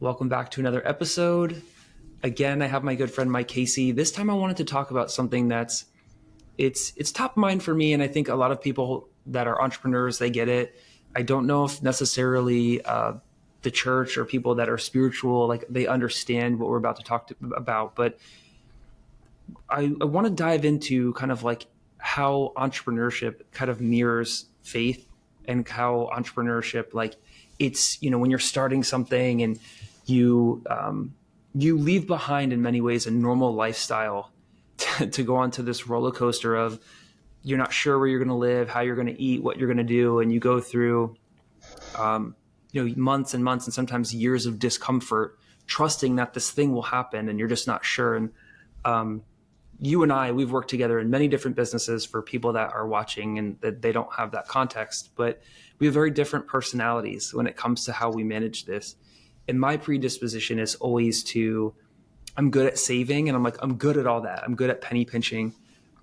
Welcome back to another episode. Again, I have my good friend Mike Casey. This time I wanted to talk about something it's top of mind for me, and I think a lot of people that are entrepreneurs, they get it. I don't know if necessarily the church or people that are spiritual, like they understand what we're about to about, but I want to dive into kind of like how entrepreneurship kind of mirrors faith, and how entrepreneurship, like it's, when you're starting something and you leave behind in many ways a normal lifestyle to go onto this roller coaster of you're not sure where you're going to live, how you're going to eat, what you're going to do. And you go through, months and months and sometimes years of discomfort, trusting that this thing will happen and you're just not sure. And you and we've worked together in many different businesses for people that are watching and that they don't have that context, but we have very different personalities when it comes to how we manage this. And my predisposition is always I'm good at saving, and I'm good at all that. I'm good at penny pinching,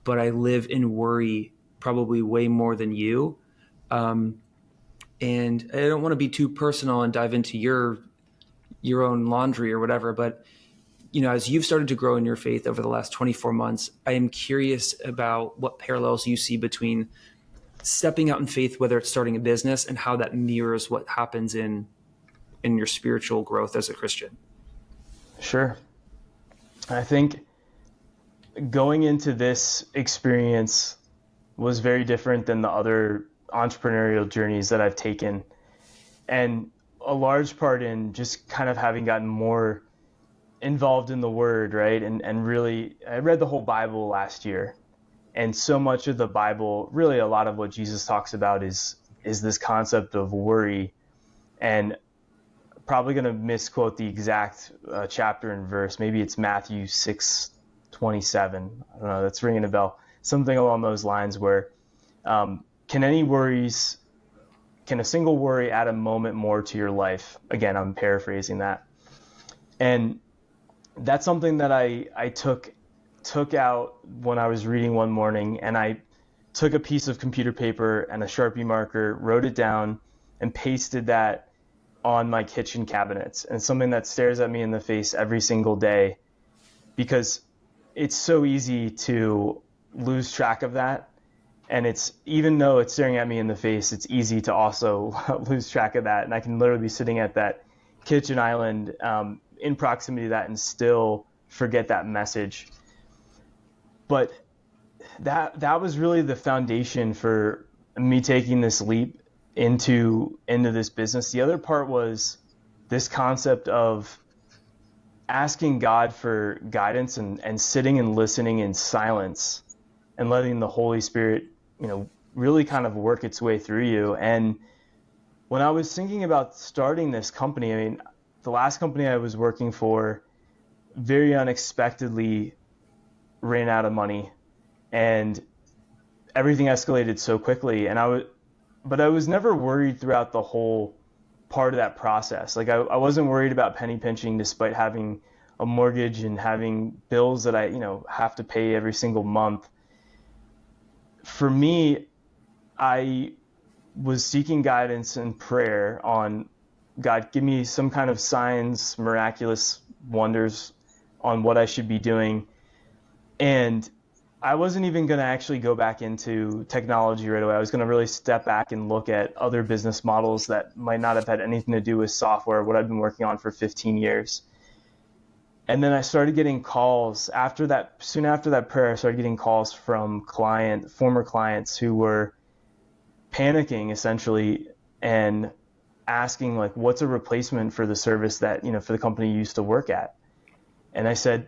but I live in worry probably way more than you. And I don't want to be too personal and dive into your own laundry or whatever, but as you've started to grow in your faith over the last 24 months, I am curious about what parallels you see between stepping out in faith, whether it's starting a business, and how that mirrors what happens in your spiritual growth as a Christian. Sure. I think going into this experience was very different than the other entrepreneurial journeys that I've taken. And a large part in just kind of having gotten more involved in the Word, right? And really, I read the whole Bible last year. And so much of the Bible, really a lot of what Jesus talks about is this concept of worry. And probably going to misquote the exact chapter and verse. Maybe it's Matthew 6:27. I don't know, that's ringing a bell. Something along those lines where can a single worry add a moment more to your life? Again, I'm paraphrasing that. And that's something that I took out when I was reading one morning, and I took a piece of computer paper and a Sharpie marker, wrote it down, and pasted that on my kitchen cabinets, and something that stares at me in the face every single day, because it's so easy to lose track of that. And it's, even though it's staring at me in the face, it's easy to also lose track of that. And I can literally be sitting at that kitchen island in proximity to that and still forget that message. But that was really the foundation for me taking this leap into this business. The other part was this concept of asking God for guidance and sitting and listening in silence and letting the Holy Spirit, really kind of work its way through you. And when I was thinking about starting this company, the last company I was working for very unexpectedly ran out of money, and everything escalated so quickly. But I was never worried throughout the whole part of that process. Like I wasn't worried about penny pinching despite having a mortgage and having bills that I, have to pay every single month. For me, I was seeking guidance and prayer on, God, give me some kind of signs, miraculous wonders on what I should be doing. And I wasn't even going to actually go back into technology right away. I was going to really step back and look at other business models that might not have had anything to do with software, what I've been working on for 15 years. And then I started getting calls soon after that prayer. I started getting calls from former clients who were panicking essentially and asking, like, what's a replacement for the service that, for the company you used to work at? And I said,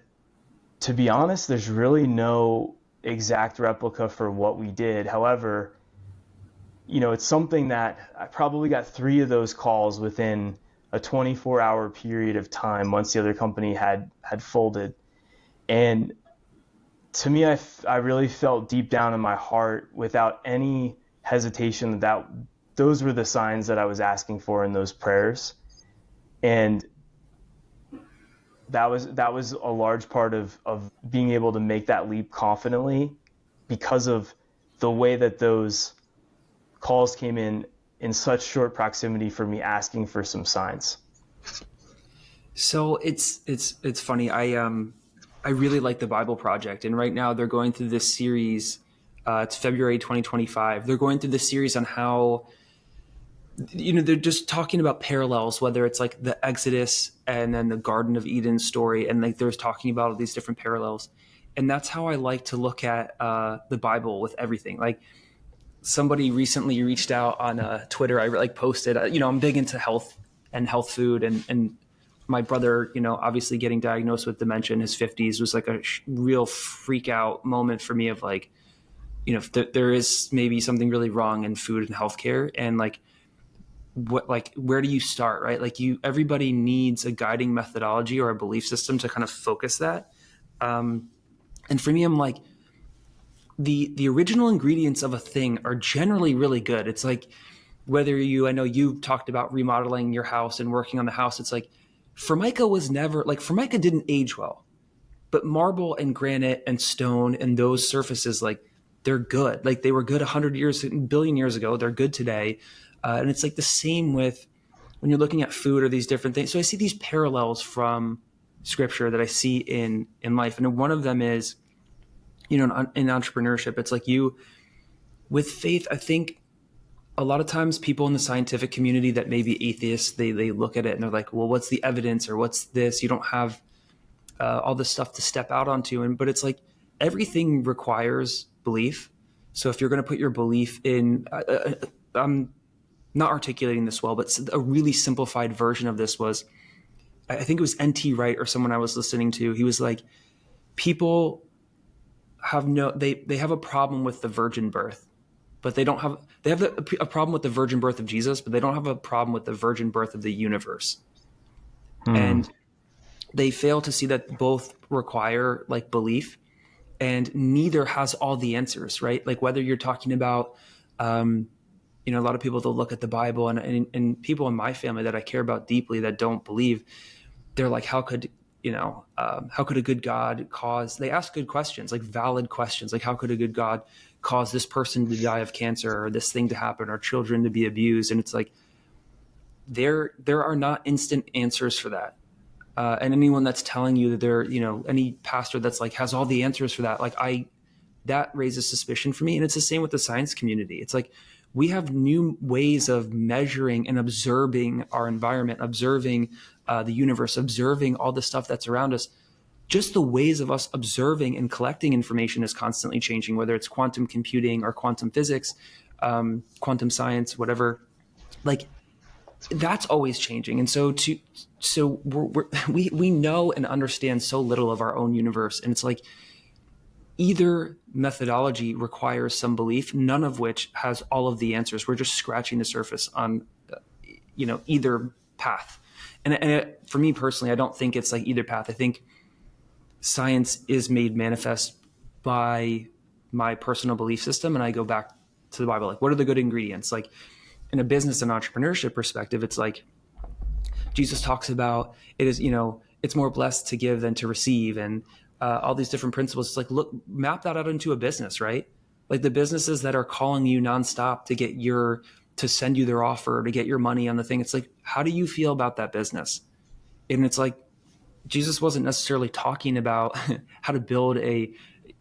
to be honest, there's really no exact replica for what we did. However, it's something that I probably got 3 of those calls within a 24-hour period of time once the other company had folded. And to me, I really felt deep down in my heart, without any hesitation, that those were the signs that I was asking for in those prayers. And that was a large part of being able to make that leap confidently, because of the way that those calls came in such short proximity for me asking for some signs. So it's funny. I really like the Bible Project, and right now they're going through this series. It's February 2025. They're going through this series on how, they're just talking about parallels, whether it's like the Exodus and then the Garden of Eden story, and like there's talking about all these different parallels, and that's how I like to look at the Bible with everything. Like somebody recently reached out on Twitter. I like posted, I'm big into health and health food, and my brother, obviously getting diagnosed with dementia in his 50s was like a real freak out moment for me of like, there is maybe something really wrong in food and healthcare, and like where do you start, right? Like everybody needs a guiding methodology or a belief system to kind of focus that. And for me, I'm like, the original ingredients of a thing are generally really good. It's like I know you talked about remodeling your house and working on the house. It's like Formica didn't age well, but marble and granite and stone and those surfaces, like they're good. Like they were good 100 years, a billion years ago. They're good today. And it's like the same with when you're looking at food or these different things. So I see these parallels from scripture that I see in life. And one of them is, in entrepreneurship, it's like with faith, I think a lot of times people in the scientific community that may be atheists, they look at it and they're like, well, what's the evidence, or what's this? You don't have all this stuff to step out onto. But it's like everything requires belief. So if you're going to put your belief in, I'm not articulating this well, but a really simplified version of this was, I think it was NT Wright or someone I was listening to. He was like, people they have a problem with the virgin birth, but they have a problem with the virgin birth of Jesus, but they don't have a problem with the virgin birth of the universe. And they fail to see that both require like belief, and neither has all the answers, right? Like whether you're talking about, a lot of people, they'll look at the Bible, and people in my family that I care about deeply that don't believe, they're like, how could a good God they ask good questions, like valid questions, like how could a good God cause this person to die of cancer, or this thing to happen, or children to be abused? And it's like, there are not instant answers for that. And anyone that's telling you that any pastor that's like has all the answers for that, that raises suspicion for me. And it's the same with the science community. It's like, we have new ways of measuring and observing our environment, observing the universe, observing all the stuff that's around us. Just the ways of us observing and collecting information is constantly changing, whether it's quantum computing or quantum physics, quantum science, whatever. Like that's always changing. And so we know and understand so little of our own universe. And it's like, either methodology requires some belief, none of which has all of the answers. We're just scratching the surface on, either path. And for me personally, I don't think it's like either path. I think science is made manifest by my personal belief system. And I go back to the Bible. Like, what are the good ingredients? Like in a business and entrepreneurship perspective, it's like Jesus talks about it is, it's more blessed to give than to receive. And all these different principles. It's like, look, map that out into a business, right? Like the businesses that are calling you nonstop to send you their offer, to get your money on the thing. It's like, how do you feel about that business? And it's like, Jesus wasn't necessarily talking about how to build a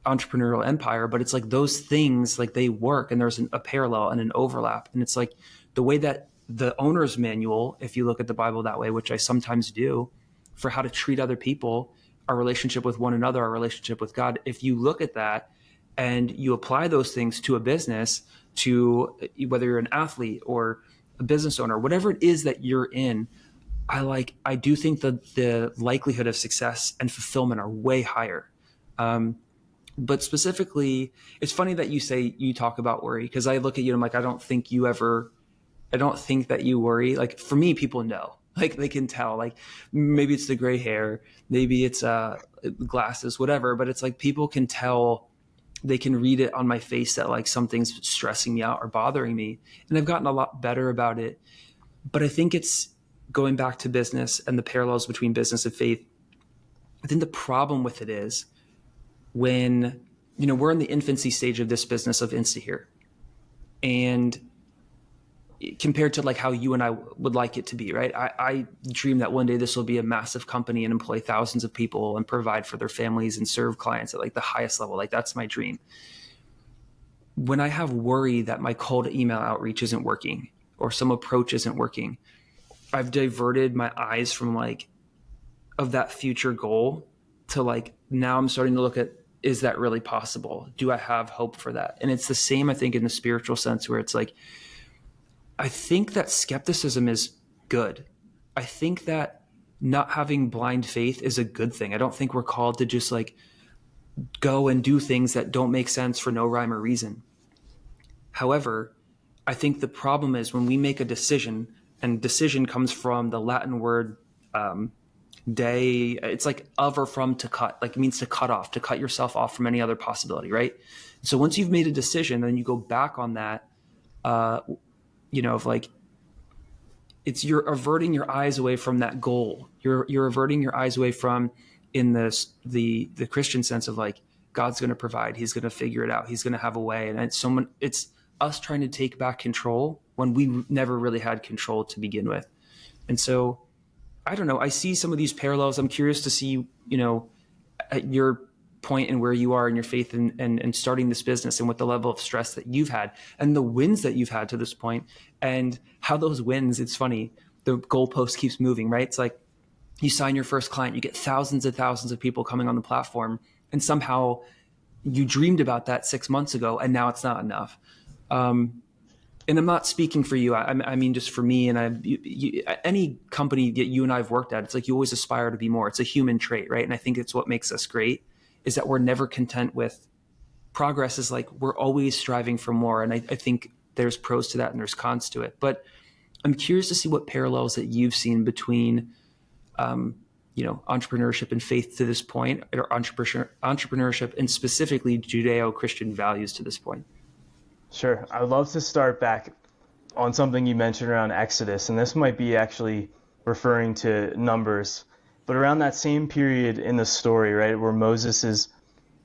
entrepreneurial empire, but it's like those things, like they work, and there's a parallel and an overlap. And it's like the way that the owner's manual, if you look at the Bible that way, which I sometimes do, for how to treat other people, our relationship with one another, our relationship with God. If you look at that and you apply those things to a business, to whether you're an athlete or a business owner, whatever it is that you're in, I do think that the likelihood of success and fulfillment are way higher. But specifically, it's funny that you talk about worry, because I look at you and I'm like, I don't think that you worry. Like for me, people know. Like they can tell, like maybe it's the gray hair, maybe it's glasses, whatever. But it's like people can tell, they can read it on my face that like something's stressing me out or bothering me. And I've gotten a lot better about it. But I think it's going back to business and the parallels between business and faith. I think the problem with it is when, we're in the infancy stage of this business of InstaHere. And compared to like how you and I would like it to be, right? I dream that one day this will be a massive company and employ thousands of people and provide for their families and serve clients at like the highest level. Like that's my dream. When I have worry that my cold email outreach isn't working or some approach isn't working, I've diverted my eyes from like of that future goal to like, now I'm starting to look at, is that really possible? Do I have hope for that? And it's the same, I think, in the spiritual sense, where it's like, I think that skepticism is good. I think that not having blind faith is a good thing. I don't think we're called to just like go and do things that don't make sense for no rhyme or reason. However, I think the problem is when we make a decision, and decision comes from the Latin word day, it's like of or from, to cut, like it means to cut off, to cut yourself off from any other possibility, right? So once you've made a decision, then you go back on that, of like, you're averting your eyes away from that goal. You're averting your eyes away from, in the Christian sense of like, God's going to provide, he's going to figure it out, he's going to have a way. And it's us trying to take back control when we never really had control to begin with. And so I don't know, I see some of these parallels. I'm curious to see, at your point and where you are in your faith and starting this business, and what the level of stress that you've had and the wins that you've had to this point, and how those wins, it's funny, the goalpost keeps moving, right? It's like you sign your first client, you get thousands and thousands of people coming on the platform, and somehow you dreamed about that 6 months ago, and now it's not enough. And I'm not speaking for you. I mean, just for me, and any company that you and I've worked at, it's like you always aspire to be more. It's a human trait, right? And I think it's what makes us great, is that we're never content with progress. Is like we're always striving for more. And I think there's pros to that and there's cons to it. But I'm curious to see what parallels that you've seen between, entrepreneurship and faith to this point, or entrepreneurship and specifically Judeo-Christian values to this point. Sure. I would love to start back on something you mentioned around Exodus, and this might be actually referring to Numbers, but around that same period in the story, right, where Moses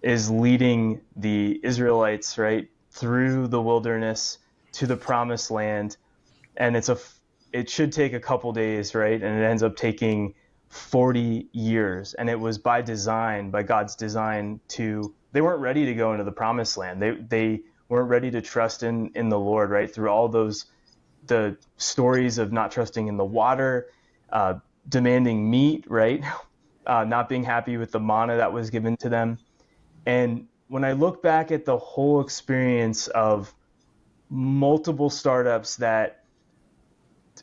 is leading the Israelites, right, through the wilderness to the promised land, and it should take a couple days, right, and it ends up taking 40 years, and it was by design, by God's design. They weren't ready to go into the promised land. They weren't ready to trust in the Lord, right? Through all the stories of not trusting in the water, demanding meat, right? Not being happy with the manna that was given to them. And when I look back at the whole experience of multiple startups that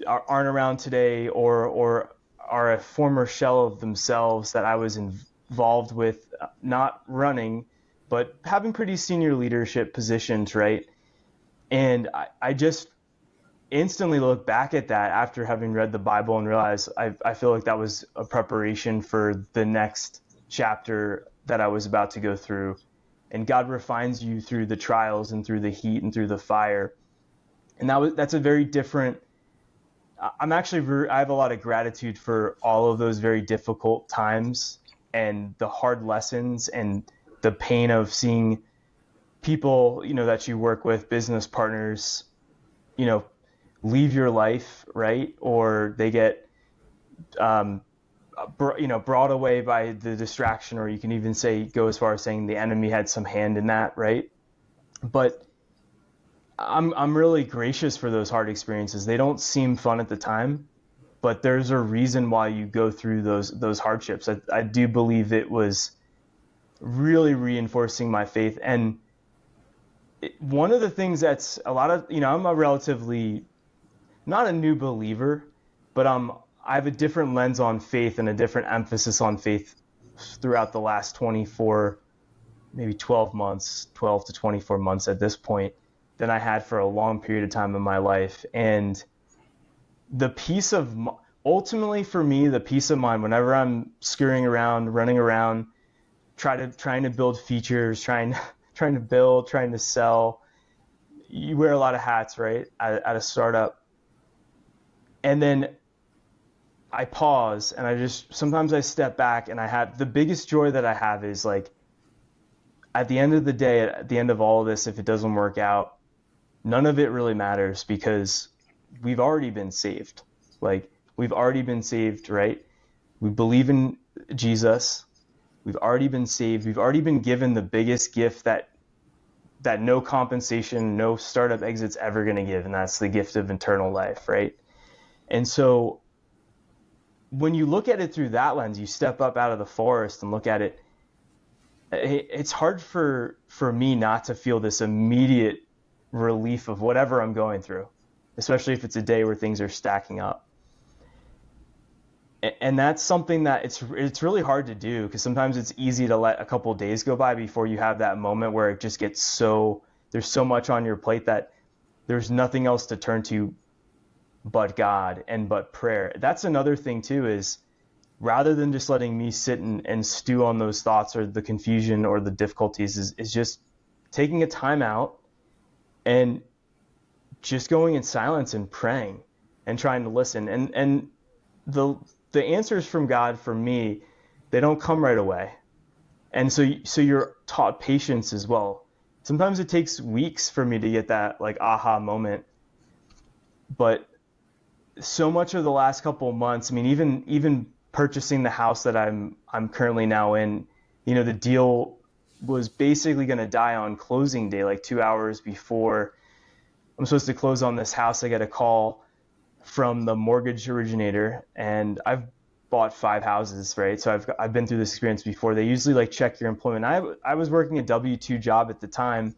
aren't around today, or are a former shell of themselves that I was involved with, not running, but having pretty senior leadership positions, right? And I just instantly look back at that after having read the Bible and realize I feel like that was a preparation for the next chapter that I was about to go through. And God refines you through the trials and through the heat and through the fire. And that's a very different, I have a lot of gratitude for all of those very difficult times and the hard lessons and the pain of seeing people, that you work with, business partners, leave your life, right? Or they get, brought away by the distraction, or you can even go as far as saying the enemy had some hand in that, right? But I'm really gracious for those hard experiences. They don't seem fun at the time, but there's a reason why you go through those hardships. I do believe it was really reinforcing my faith. And one of the things that's a lot of, I'm a relatively, not a new believer, but I have a different lens on faith and a different emphasis on faith throughout the last 12 to 24 months at this point, than I had for a long period of time in my life. And ultimately for me, the peace of mind, whenever I'm scurrying around, running around, trying to build features, trying to sell. You wear a lot of hats, right? At a startup. And then I pause and sometimes I step back, and the biggest joy that I have is like, at the end of the day, at the end of all of this, if it doesn't work out, none of it really matters, because we've already been saved. Like, we've already been saved, right? We believe in Jesus. We've already been saved. We've already been given the biggest gift that no compensation, no startup exit's ever going to give, and that's the gift of eternal life, right? And so when you look at it through that lens, you step up out of the forest and look at it, it's hard for me not to feel this immediate relief of whatever I'm going through, especially if it's a day where things are stacking up. And that's something that it's really hard to do, because sometimes it's easy to let a couple of days go by before you have that moment where it just gets there's so much on your plate that there's nothing else to turn to but God and but prayer. That's another thing too, is rather than just letting me sit and stew on those thoughts or the confusion or the difficulties, is just taking a time out and just going in silence and praying and trying to listen. And the answers from God, for me, they don't come right away. And so you're taught patience as well. Sometimes it takes weeks for me to get that like aha moment. But so much of the last couple of months, I mean, even purchasing the house that I'm currently now in, the deal was basically going to die on closing day, like 2 hours before I'm supposed to close on this house. I get a call from the mortgage originator, and I've bought 5 houses, right? So I've been through this experience before. They usually like check your employment. I was working a W-2 job at the time,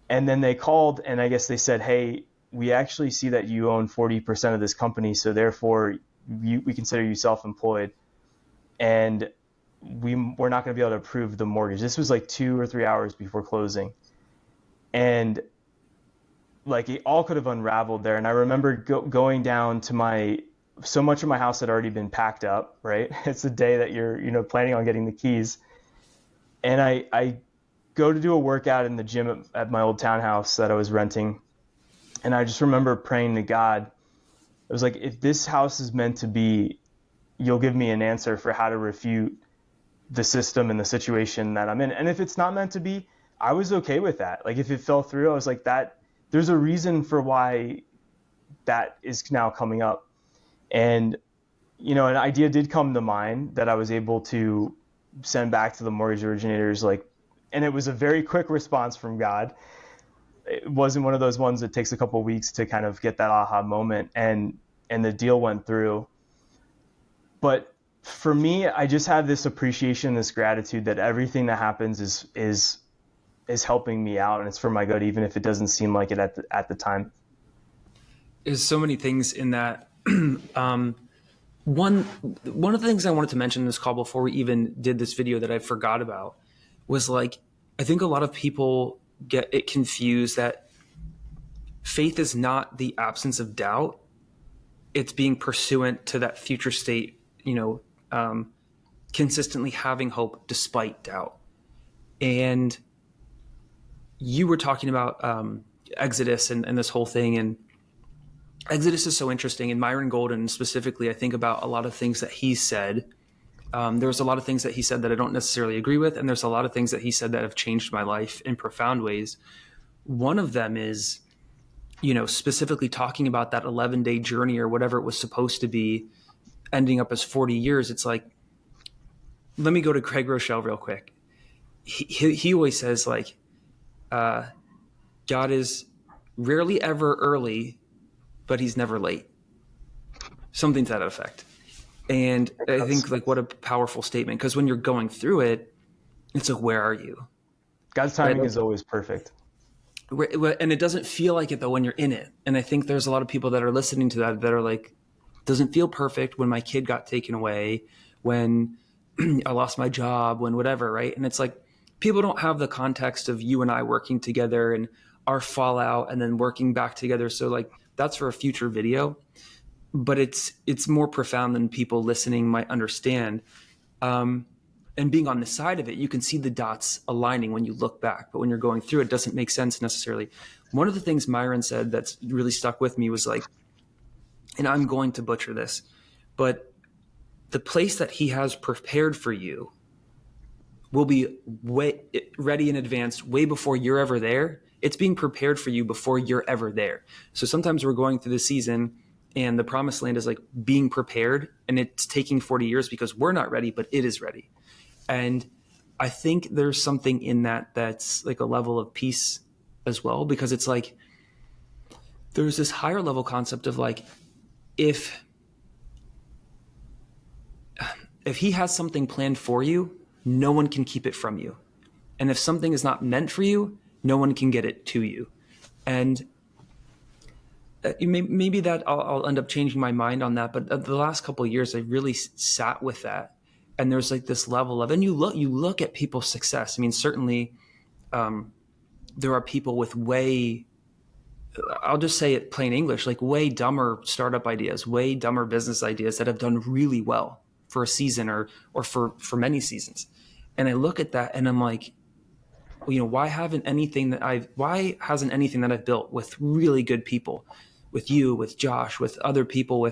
and then they called, and I guess they said, hey, we actually see that you own 40% of this company, so therefore we consider you self-employed, and we're not going to be able to approve the mortgage. This was like 2 or 3 hours before closing, and like it all could have unraveled there. And I remember going down to so much of my house had already been packed up, right? It's the day that you're planning on getting the keys. And I go to do a workout in the gym at my old townhouse that I was renting. And I just remember praying to God. It was like, if this house is meant to be, you'll give me an answer for how to refute the system and the situation that I'm in. And if it's not meant to be, I was okay with that. Like if it fell through, I was like, there's a reason for why that is now coming up. And, an idea did come to mind that I was able to send back to the mortgage originators, and it was a very quick response from God. It wasn't one of those ones that takes a couple of weeks to kind of get that aha moment, and the deal went through. But for me, I just have this appreciation, this gratitude that everything that happens is helping me out, and it's for my good, even if it doesn't seem like it at the time. There's so many things in that. One of the things I wanted to mention in this call before we even did this video that I forgot about was I think a lot of people get it confused that faith is not the absence of doubt. It's being pursuant to that future state, consistently having hope despite doubt. And you were talking about Exodus and this whole thing, and Exodus is so interesting. And Myron Golden specifically, I think about a lot of things that he said. There's a lot of things that he said that I don't necessarily agree with, and there's a lot of things that he said that have changed my life in profound ways. One of them is, specifically talking about that 11-day journey or whatever it was supposed to be, ending up as 40 years. It's like, let me go to Craig Rochelle real quick. He always says God is rarely ever early, but he's never late. Something to that effect. And I think what a powerful statement, because when you're going through it, it's like, where are you? God's timing is always perfect. And it doesn't feel like it though when you're in it. And I think there's a lot of people that are listening to that are like, doesn't feel perfect when my kid got taken away, when I lost my job, when whatever, right? And it's like, people don't have the context of you and I working together and our fallout and then working back together. So that's for a future video, but it's more profound than people listening might understand. And being on the side of it, you can see the dots aligning when you look back, but when you're going through it, doesn't make sense necessarily. One of the things Myron said that's really stuck with me was and I'm going to butcher this, but the place that he has prepared for you will be way ready in advance, way before you're ever there. It's being prepared for you before you're ever there. So sometimes we're going through the season and the promised land is like being prepared, and it's taking 40 years because we're not ready, but it is ready. And I think there's something in that that's like a level of peace as well, because it's like there's this higher level concept of like, if he has something planned for you, no one can keep it from you. And if something is not meant for you, no one can get it to you. And maybe that I'll end up changing my mind on that. But the last couple of years, I really sat with that. And there's like this level of, and you look at people's success. I mean, certainly there are people with I'll just say it plain English, like way dumber startup ideas, way dumber business ideas that have done really well for a season or for many seasons. And I look at that and I'm like, well, why hasn't anything that I've built with really good people, with you, with Josh, with other people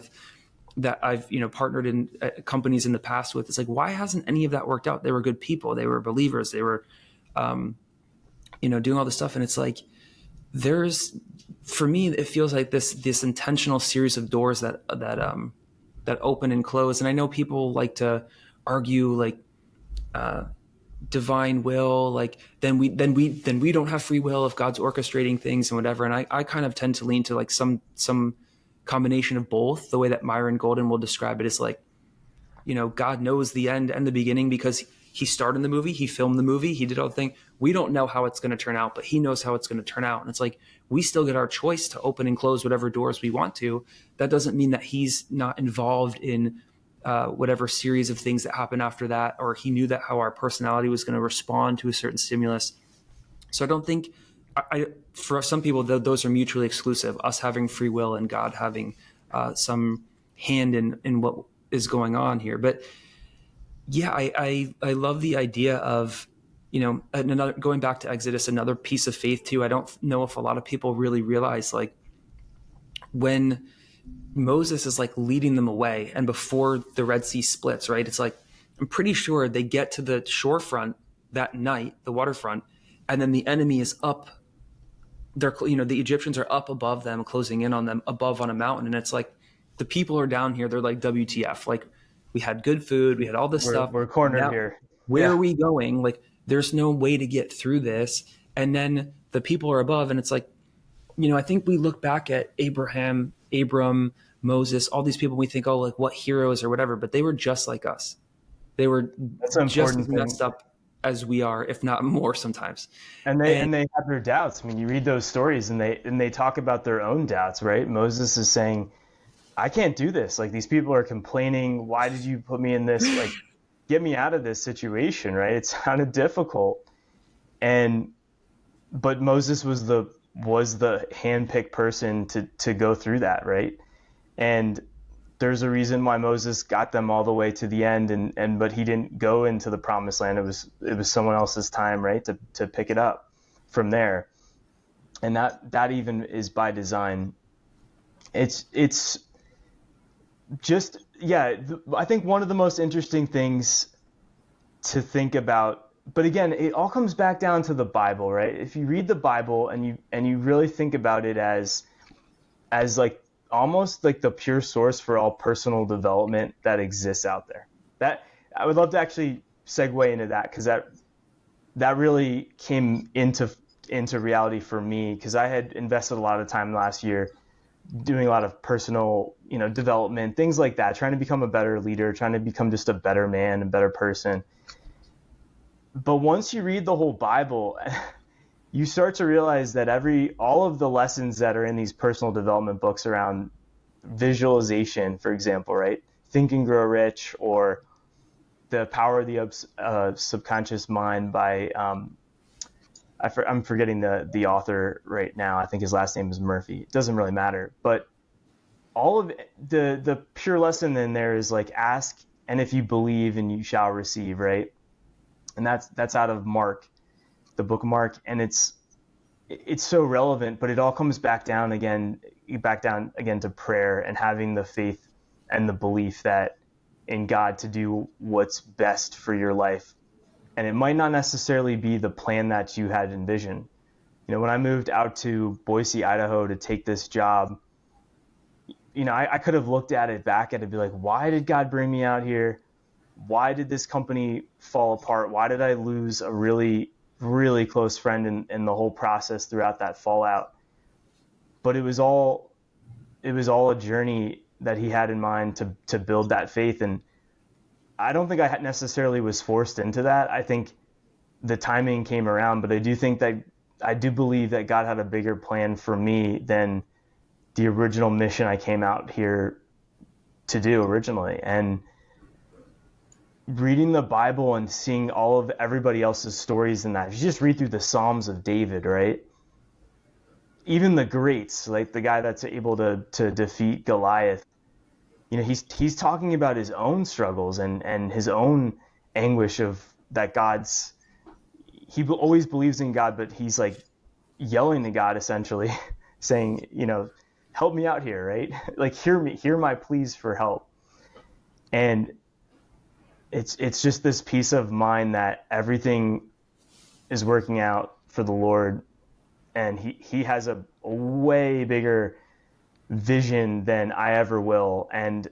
that I've, partnered in companies in the past with, it's like, why hasn't any of that worked out? They were good people. They were believers. They were, doing all this stuff. And it's like, for me, it feels like this intentional series of doors that open and close. And I know people like to argue like, divine will, like then we don't have free will if God's orchestrating things and whatever. And I kind of tend to lean to like some combination of both. The way that Myron Golden will describe it is like, God knows the end and the beginning because he starred in the movie, he filmed the movie, he did all the thing. We don't know how it's going to turn out, but he knows how it's going to turn out. And it's like, we still get our choice to open and close whatever doors we want to. That doesn't mean that he's not involved in whatever series of things that happen after that, or he knew that how our personality was going to respond to a certain stimulus. So I don't think, for some people, those are mutually exclusive, us having free will and God having some hand in what is going on here. But yeah, I love the idea of, another, going back to Exodus, another piece of faith too. I don't know if a lot of people really realize, like, when Moses is like leading them away and before the Red Sea splits, right? It's like, I'm pretty sure they get to the shorefront that night, the waterfront, and then the enemy is up. The Egyptians are up above them, closing in on them above on a mountain. And it's like, the people are down here. They're like, WTF, like, we had good food. We had all this stuff. We're cornered here. Where are we going? Like, there's no way to get through this. And then the people are above, and it's like, I think we look back at Abram, Moses, all these people, we think, oh, like what heroes or whatever, but they were just like us. They were just as messed up as we are, if not more sometimes. And they have their doubts. I mean, you read those stories and they talk about their own doubts, right? Moses is saying, I can't do this. Like, these people are complaining. Why did you put me in this? Like, get me out of this situation, right? It sounded difficult. But Moses was the handpicked person to go through that, right? And there's a reason why Moses got them all the way to the end, but he didn't go into the promised land. It was someone else's time, right, to pick it up from there. And that even is by design. It's just, yeah, I think one of the most interesting things to think about, but again, it all comes back down to the Bible, right? If you read the Bible and you really think about it as like almost like the pure source for all personal development that exists out there. That I would love to actually segue into that, because that really came into reality for me, because I had invested a lot of time last year doing a lot of personal, development, things like that, trying to become a better leader, trying to become just a better man, a better person. But once you read the whole Bible, you start to realize that all of the lessons that are in these personal development books around visualization, for example, right? Think and Grow Rich, or The Power of the Subconscious Mind by, I'm forgetting the author right now. I think his last name is Murphy. It doesn't really matter. But all of the pure lesson in there is like, ask, and if you believe, and you shall receive, right? And that's out of Mark, the book of Mark, and it's so relevant, but it all comes back down again to prayer and having the faith and the belief that in God to do what's best for your life. And it might not necessarily be the plan that you had envisioned, When I moved out to Boise, Idaho to take this job, I could have looked at it back and be like, why did God bring me out here? Why did this company fall apart? Why did I lose a really, really close friend in the whole process throughout that fallout? But it was all a journey that he had in mind to build that faith. And I don't think I necessarily was forced into that. I think the timing came around, but I do believe that God had a bigger plan for me than the original mission I came out here to do originally. And reading the Bible and seeing all of everybody else's stories in that, if you just read through the Psalms of David, right? Even the greats, like the guy that's able to defeat Goliath, he's talking about his own struggles and his own anguish of that he always believes in God, but he's like yelling to God essentially saying, help me out here, right? Like, hear my pleas for help. And it's just this peace of mind that everything is working out for the Lord, and he has a way bigger vision than I ever will, and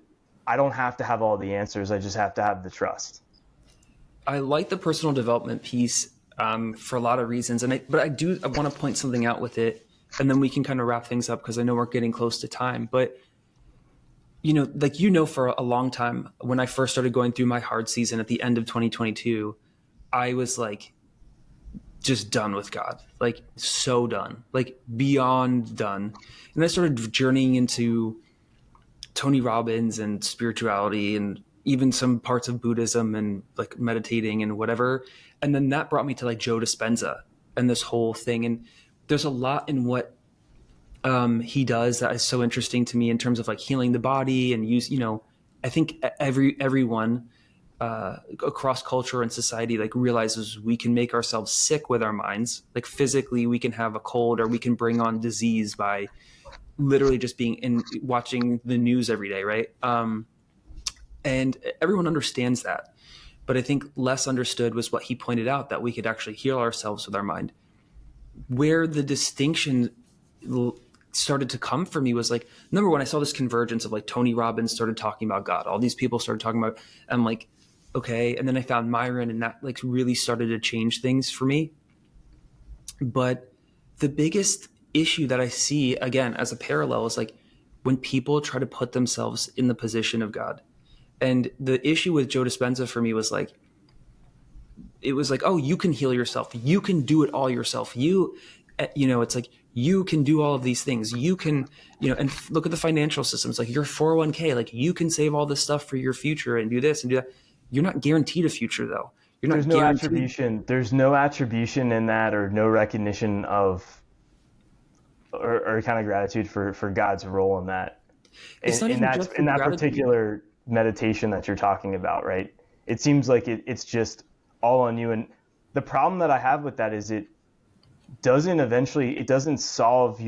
I don't have to have all the answers. I just have to have the trust. I like the personal development piece for a lot of reasons, but I want to point something out with it, and then we can kind of wrap things up because I know we're getting close to time. But for a long time, when I first started going through my hard season at the end of 2022, I was like just done with God, like so done, like beyond done. And I started journeying into Tony Robbins and spirituality and even some parts of Buddhism and like meditating and whatever. And then that brought me to like Joe Dispenza and this whole thing. And there's a lot in what he does that is so interesting to me in terms of like healing the body and I think everyone across culture and society like realizes we can make ourselves sick with our minds. Like physically we can have a cold or we can bring on disease by literally just watching the news every day. Right. And everyone understands that. But I think less understood was what he pointed out, that we could actually heal ourselves with our mind. Where the distinction started to come for me was like, number one, I saw this convergence of like Tony Robbins started talking about God. All these people started talking about, I'm like, okay. And then I found Myron, and that like really started to change things for me. But the biggest issue that I see, again, as a parallel, is like when people try to put themselves in the position of God. And the issue with Joe Dispenza for me was like, it was like, oh, you can heal yourself. You can do it all yourself. It's like, you can do all of these things. You can, and look at the financial systems, like your 401k, like you can save all this stuff for your future and do this and do that. You're not guaranteed a future though. There's no attribution. There's no attribution in that, or no recognition of, or kind of gratitude for God's role in that. In that particular meditation that you're talking about, right? It seems like it's just all on you. And the problem that I have with that is it doesn't solve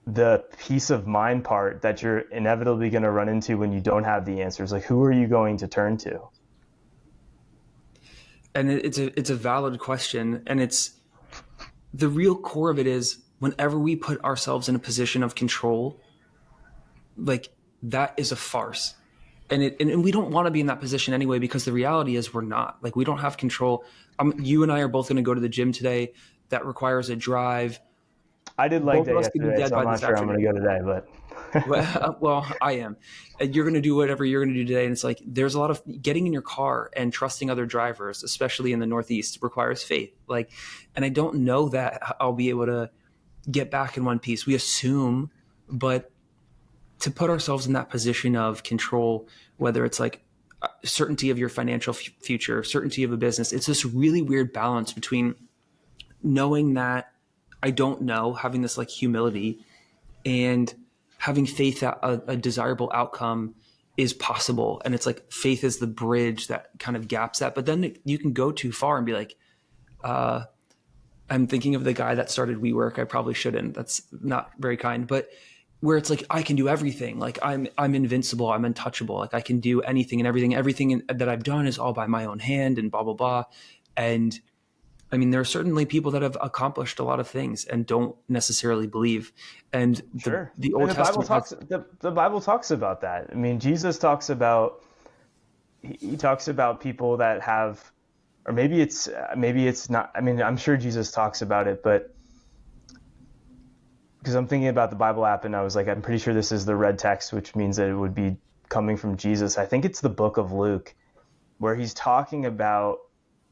the peace of mind part that you're inevitably going to run into when you don't have the answers. Like, who are you going to turn to? And it's a valid question. And it's the real core of it is whenever we put ourselves in a position of control, like that is a farce. And we don't want to be in that position anyway, because the reality is we're not. Like, we don't have control. You and I are both going to go to the gym today. That requires a drive. I did leg day yesterday, so I'm not sure I'm going to go today, but well, I am. And you're going to do whatever you're going to do today. And it's like, there's a lot of getting in your car and trusting other drivers, especially in the Northeast, requires faith. Like, and I don't know that I'll be able to get back in one piece. We assume, but to put ourselves in that position of control, whether it's like certainty of your financial future, certainty of a business, it's this really weird balance between knowing that I don't know, having this like humility, and having faith that a desirable outcome is possible. And it's like faith is the bridge that kind of gaps that. But then you can go too far and be like, I'm thinking of the guy that started WeWork. I probably shouldn't. That's not very kind. But where it's like, I can do everything. Like I'm invincible. I'm untouchable. Like I can do anything and everything. Everything that I've done is all by my own hand and blah, blah, blah. And I mean, there are certainly people that have accomplished a lot of things and don't necessarily believe. And Sure. the And Old Testament has, the Bible talks about that. I mean, Jesus talks about he talks about people that have, or maybe it's not. I mean, I'm sure Jesus talks about it, but because I'm thinking about the Bible app and I was like, I'm pretty sure this is the red text, which means that it would be coming from Jesus. I think it's the book of Luke, where he's talking about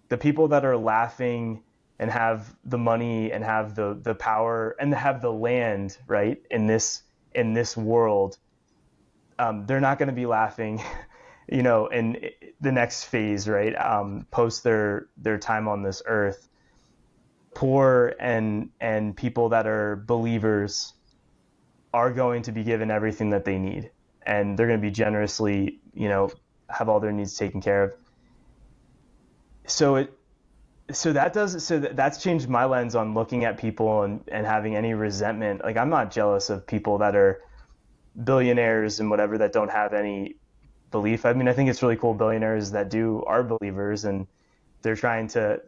the people that are laughing and have the money and have the power and have the land, right, in this world. They're not going to be laughing, in the next phase, right? Post their time on this earth. Poor and people that are believers are going to be given everything that they need, and they're going to be generously, have all their needs taken care of. So that's changed my lens on looking at people and having any resentment. Like, I'm not jealous of people that are billionaires and whatever that don't have any belief. I mean, I think it's really cool billionaires that are believers, and they're trying to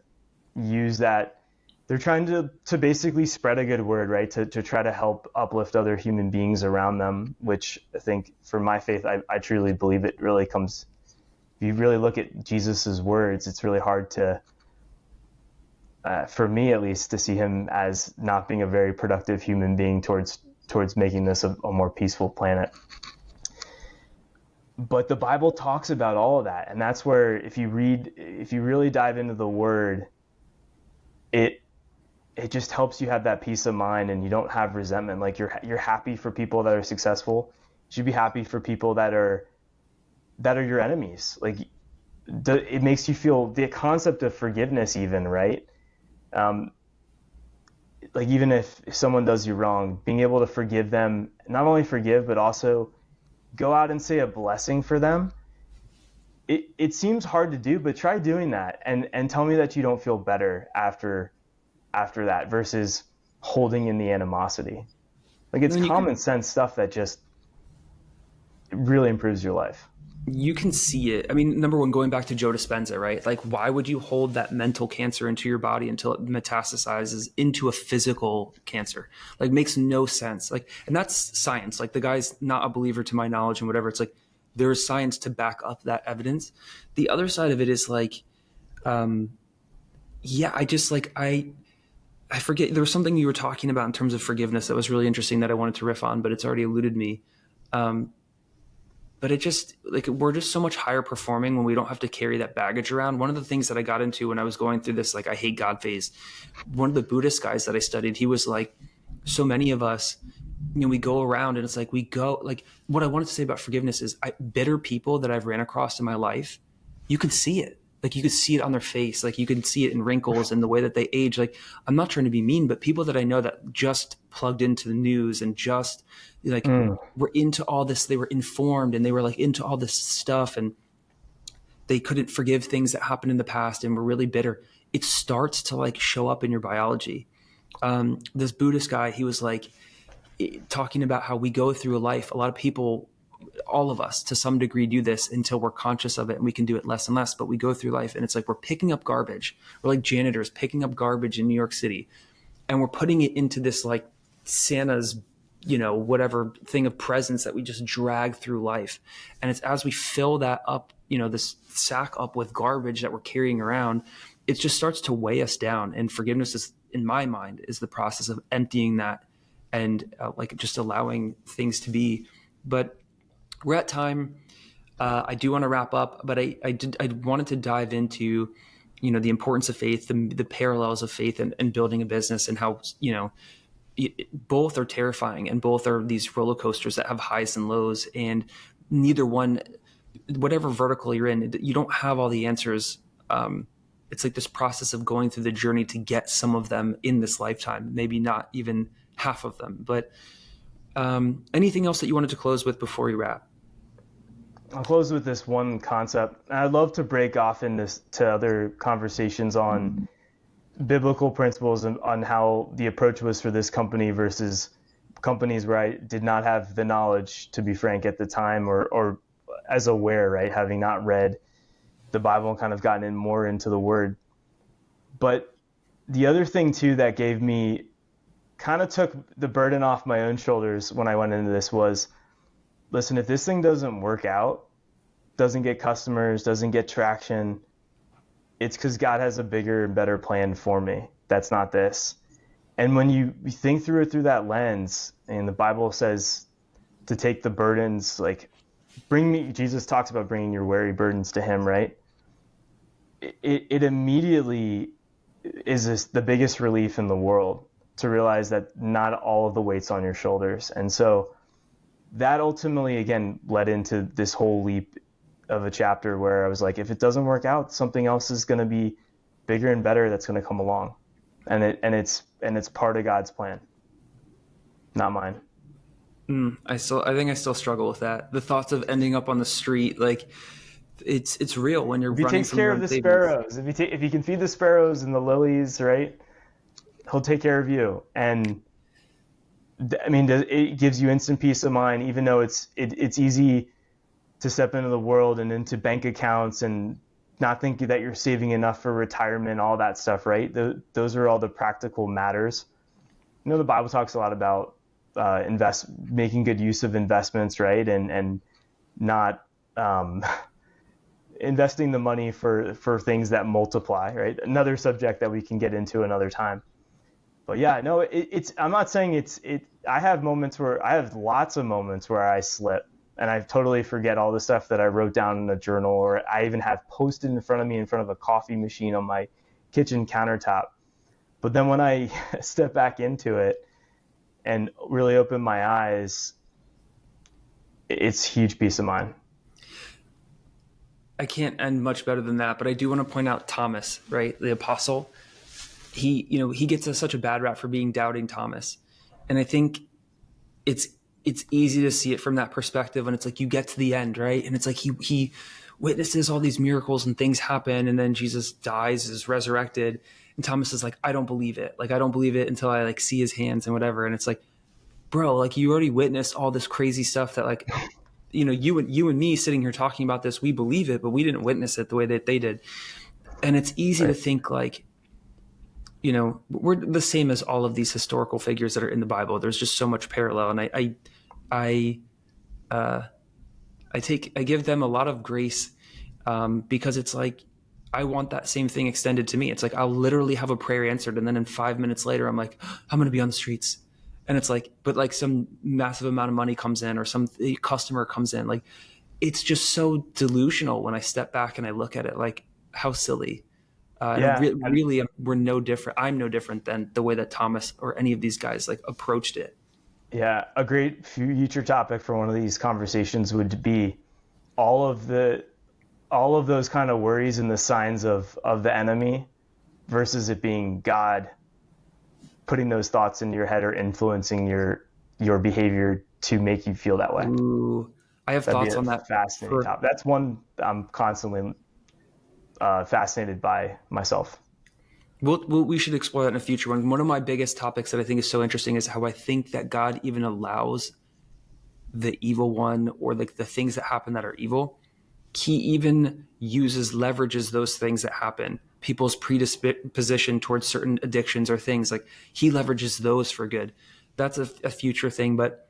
use that. They're trying to basically spread a good word, right? To try to help uplift other human beings around them, which I think for my faith, I truly believe it really comes. If you really look at Jesus's words, it's really hard to, for me at least, to see him as not being a very productive human being towards making this a more peaceful planet. But the Bible talks about all of that, and that's where if you really dive into the Word, it just helps you have that peace of mind, and you don't have resentment. Like, you're happy for people that are successful. You should be happy for people that are your enemies. Like, it makes you feel the concept of forgiveness, even, right? Like, even if someone does you wrong, being able to forgive them, not only forgive, but also go out and say a blessing for them. It seems hard to do, but try doing that and tell me that you don't feel better after that versus holding in the animosity. Like, it's common sense stuff that just really improves your life. You can see it. I mean, number one, going back to Joe Dispenza, right? Like, why would you hold that mental cancer into your body until it metastasizes into a physical cancer? Like, makes no sense. Like, and that's science. Like, the guy's not a believer to my knowledge and whatever. It's like, there is science to back up that evidence. The other side of it is like, I forget, there was something you were talking about in terms of forgiveness that was really interesting that I wanted to riff on, but it's already eluded me. But it just, like, we're just so much higher performing when we don't have to carry that baggage around. One of the things that I got into when I was going through this, like, I hate God phase, one of the Buddhist guys that I studied, he was like, so many of us, we go around and it's like, what I wanted to say about forgiveness is bitter people that I've ran across in my life, you can see it. Like, you could see it on their face. Like, you can see it in wrinkles and the way that they age. Like, I'm not trying to be mean, but people that I know that just plugged into the news and just were into all this, they were informed and they were like into all this stuff, and they couldn't forgive things that happened in the past and were really bitter. It starts to like show up in your biology. This Buddhist guy, he was like talking about how we go through a life. A lot of people, all of us to some degree, do this until we're conscious of it, and we can do it less and less, but we go through life and it's like we're picking up garbage. We're like janitors picking up garbage in New York City, and we're putting it into this like Santa's, whatever thing of presents that we just drag through life. And it's as we fill that up, this sack up with garbage that we're carrying around, it just starts to weigh us down. And forgiveness is, in my mind, is the process of emptying that and like just allowing things to be. But we're at time. I do want to wrap up, but I wanted to dive into, the importance of faith, the parallels of faith and building a business, and how, both are terrifying and both are these roller coasters that have highs and lows, and neither one, whatever vertical you're in, you don't have all the answers. It's like this process of going through the journey to get some of them in this lifetime, maybe not even half of them. But anything else that you wanted to close with before we wrap? I'll close with this one concept. I'd love to break off to other conversations on biblical principles and on how the approach was for this company versus companies where I did not have the knowledge, to be frank, at the time, or as aware, right, having not read the Bible and kind of gotten in more into the Word. But The other thing too that gave me kind of took the burden off my own shoulders when I went into this was, listen, if this thing doesn't work out, doesn't get customers, doesn't get traction, it's because God has a bigger and better plan for me. That's not this. And when you think through it through that lens, and the Bible says to take the burdens, like bring me, Jesus talks about bringing your weary burdens to him, right? It immediately is the biggest relief in the world to realize that not all of the weight's on your shoulders. And so that ultimately, again, led into this whole leap of a chapter where I was like, if it doesn't work out, something else is going to be bigger and better that's going to come along. And it's part of God's plan, not mine. I think I still struggle with that. The thoughts of ending up on the street, like it's real when you're If he running takes from care your of own the savings. sparrows, if he can feed the sparrows and the lilies, right, he'll take care of you. And I mean, it gives you instant peace of mind, even though it's easy to step into the world and into bank accounts and not think that you're saving enough for retirement, all that stuff, right? Those are all the practical matters. You know, the Bible talks a lot about making good use of investments, right? And not investing the money for things that multiply, right? Another subject that we can get into another time. But yeah, no, I'm not saying I have lots of moments where I slip and I totally forget all the stuff that I wrote down in a journal, or I even have posted in front of me in front of a coffee machine on my kitchen countertop. But then when I step back into it and really open my eyes, it's huge peace of mind. I can't end much better than that, but I do want to point out Thomas, right? The apostle. He gets such a bad rap for being doubting Thomas. And I think it's easy to see it from that perspective when it's like you get to the end, right? And it's like he witnesses all these miracles and things happen, and then Jesus dies, is resurrected, and Thomas is like, I don't believe it. Like, I don't believe it until I like see his hands and whatever. And it's like, bro, like you already witnessed all this crazy stuff that like, you and me sitting here talking about this, we believe it, but we didn't witness it the way that they did. And it's easy to think like, we're the same as all of these historical figures that are in the Bible. There's just so much parallel. And I give them a lot of grace because it's like, I want that same thing extended to me. It's like, I'll literally have a prayer answered. And then in 5 minutes later, I'm like, I'm going to be on the streets. And it's like, but like some massive amount of money comes in or some customer comes in. Like, it's just so delusional when I step back and I look at it, like how silly. Yeah. Really, we're no different. I'm no different than the way that Thomas or any of these guys like approached it. Yeah. A great future topic for one of these conversations would be all of those kind of worries and the signs of the enemy versus it being God putting those thoughts into your head or influencing your behavior to make you feel that way. Ooh, I have That'd be thoughts a on that. fascinating topic. That's one I'm constantly fascinated by myself. We should explore that in a future one. One of my biggest topics that I think is so interesting is how I think that God even allows the evil one or like the things that happen that are evil. He even leverages those things that happen, people's predisposition towards certain addictions or things, like he leverages those for good. That's a future thing, but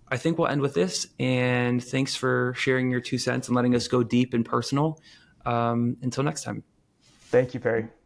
I think we'll end with this. And thanks for sharing your 2 cents and letting us go deep and personal. Until next time. Thank you, Perry.